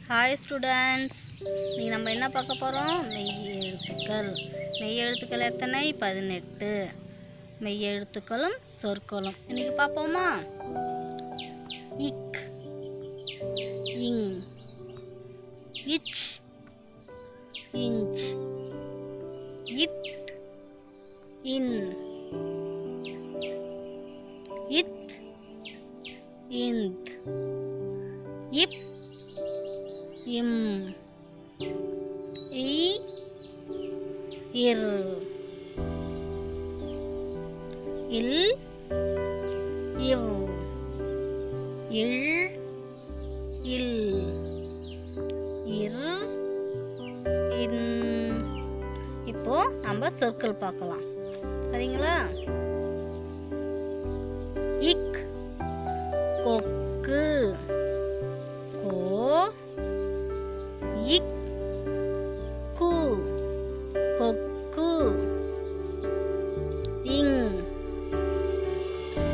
Hi students, நீ நம்ம என்ன பார்க்க போகிறோம்? மெய் எழுத்துக்கள். மெய் எழுத்துக்கள் எத்தனை? 18. மெய் எழுத்துக்களும் சொற்களும் இன்னைக்கு பார்ப்போமா? இக், இங், இச், இஞ்ச், இட், இன், இத், இந்த், இப், இம், இ, இர், இல், இவ், இள், இல், இர், இன். இப்போ நம்ம சொற்கள் பார்க்கலாம், சரிங்களா? இக், கொக்கு, கோ, இக், கு, கொக்கு, இங்,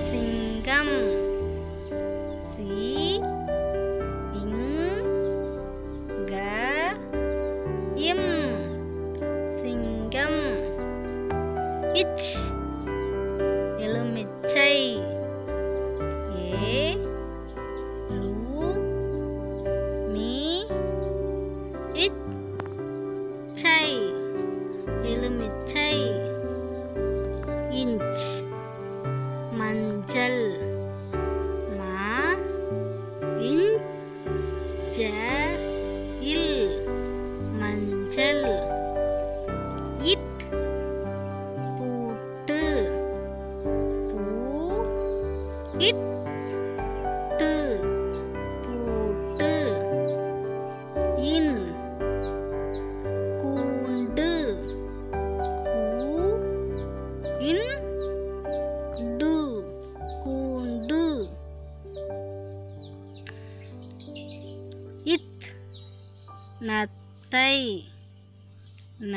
சிங்கம், சி, இங், க, இம், சிங்கம், இச், எலுமிச்சை, ஏ, லு, மீ, இச்சை, எலுமிச்சை, இன்ச், மஞ்சள், மா, இஞ்ச, இல், மஞ்சள், இட், பூட்டு, பூ, இட்டு, பூட்டு, இன், கூண்டு, கூ, இன், டு, கூண்டு, இத், நத்தை, ந,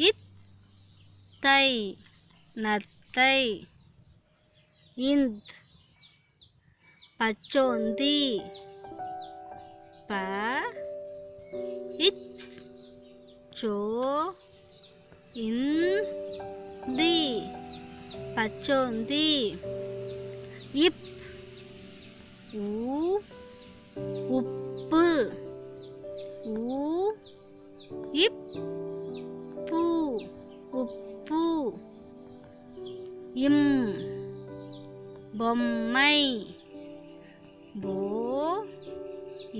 இத்தை, நத்தை, இந்த், பச்சோந்தி, ப, இச், சோ, இந்தி, பச்சோந்தி, இப், உ, உப்பு, உ, இப், பூ, உப்பு, இம், பொம்மை, போ,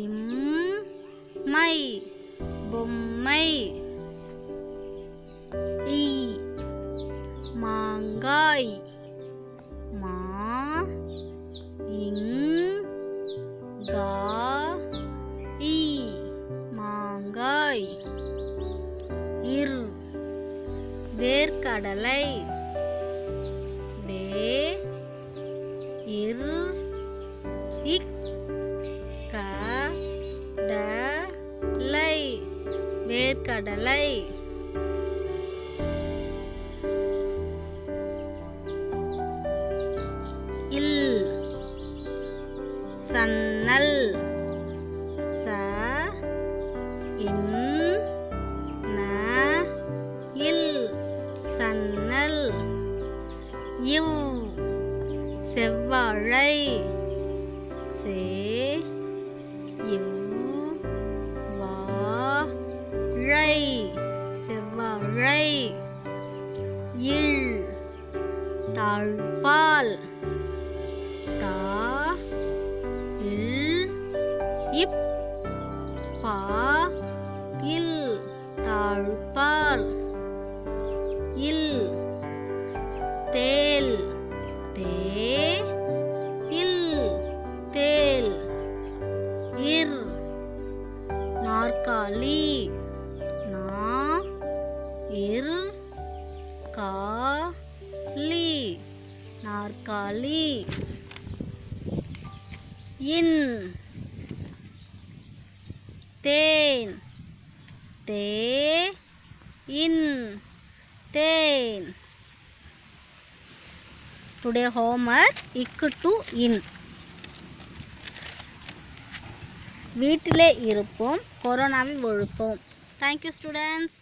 இம், மை, பொம்மை, ஈ, மாங்காய், மா, இங், கா, ஈ, மாங்காய், இர், வேர்க்கடலை, வே, இர், இக், க, ட, லை, வேர்க்கடலை, இல், சன்னல், ச, இன், ந, இல், சன்னல், இவ், செவ்வாழை, சே, இவ், வா, ழை, செவ்வாழை, இல், தாழ்பால், தா, இல், இப், பா, இல், தாழ்பால், இல், தேல், தே, இல், தேல், இர், நாற்காலி, நா, இர், கா, லி, நாற்காலி, இன், தேன், தே, இன், தேன். Today homework ik to in. வீட்டிலே இருப்போம், கொரோனாவை ஒழிப்போம். Thank you students.